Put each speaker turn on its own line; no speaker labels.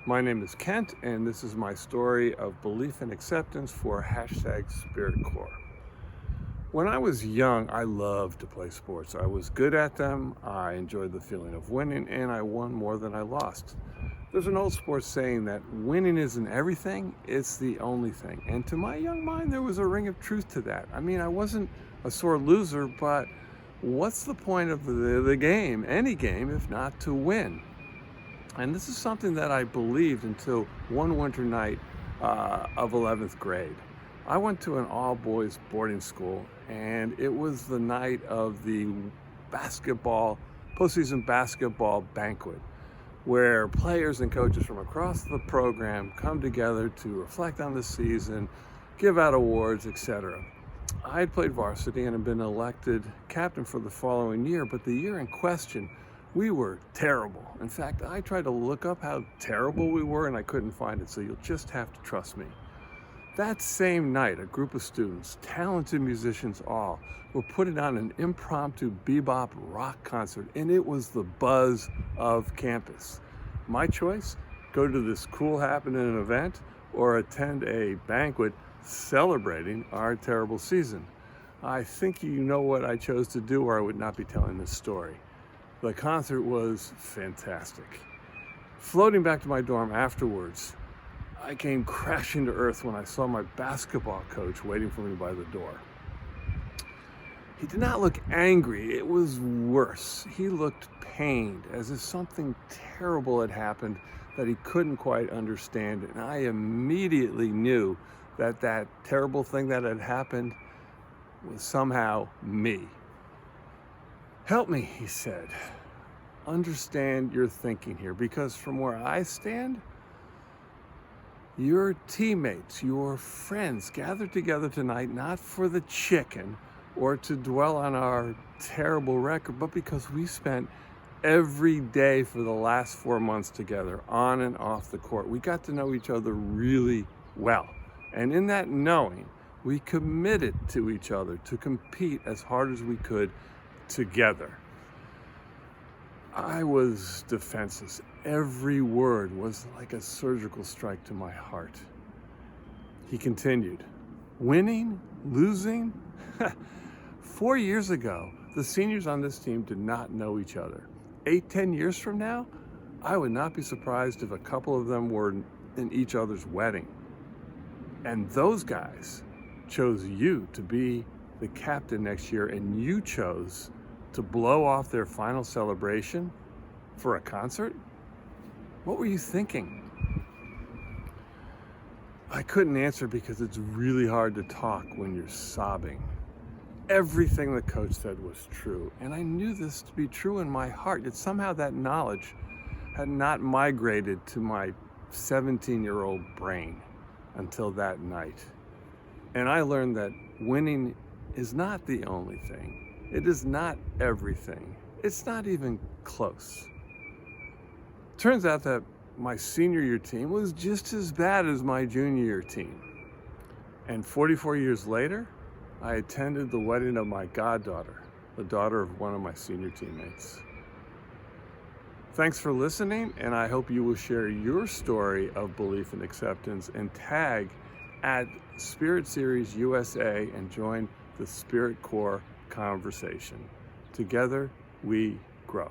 My name is Kent, and this is my story of belief and acceptance for #SpiritCore. When I was young, I loved to play sports. I was good at them, I enjoyed the feeling of winning, and I won more than I lost. There's an old sports saying that winning isn't everything, it's the only thing. And to my young mind, there was a ring of truth to that. I mean, I wasn't a sore loser, but what's the point of the game, any game, if not to win? And this is something that I believed until one winter night of 11th grade. I went to an all-boys boarding school, and it was the night of the postseason basketball banquet, where players and coaches from across the program come together to reflect on the season, give out awards, etc. I had played varsity and had been elected captain for the following year, but the year in question, we were terrible. In fact, I tried to look up how terrible we were and I couldn't find it, so you'll just have to trust me. That same night, a group of students, talented musicians all, were putting on an impromptu bebop rock concert, and it was the buzz of campus. My choice? Go to this cool happening event or attend a banquet celebrating our terrible season. I think you know what I chose to do, or I would not be telling this story. The concert was fantastic. Floating back to my dorm afterwards, I came crashing to earth when I saw my basketball coach waiting for me by the door. He did not look angry, it was worse. He looked pained, as if something terrible had happened that he couldn't quite understand. And I immediately knew that that terrible thing that had happened was somehow me. "Help me," he said. "Understand your thinking here, because from where I stand, your teammates, your friends gathered together tonight not for the chicken or to dwell on our terrible record, but because we spent every day for the last 4 months together, on and off the court. We got to know each other really well. And in that knowing, we committed to each other to compete as hard as we could together." I was defenseless. Every word was like a surgical strike to my heart. He continued, "Winning? Losing? 4 years ago, the seniors on this team did not know each other. 10 years from now, I would not be surprised if a couple of them were in each other's wedding. And those guys chose you to be the captain next year, and you chose to blow off their final celebration for a concert? What were you thinking?" I couldn't answer because it's really hard to talk when you're sobbing. Everything the coach said was true, and I knew this to be true in my heart, yet somehow that knowledge had not migrated to my 17-year-old brain until that night. And I learned that winning is not the only thing. It is not everything. It's not even close. Turns out that my senior year team was just as bad as my junior year team. And 44 years later, I attended the wedding of my goddaughter, the daughter of one of my senior teammates. Thanks for listening, and I hope you will share your story of belief and acceptance and tag at Spirit Series USA and join the SpiritCore conversation. Together, we grow.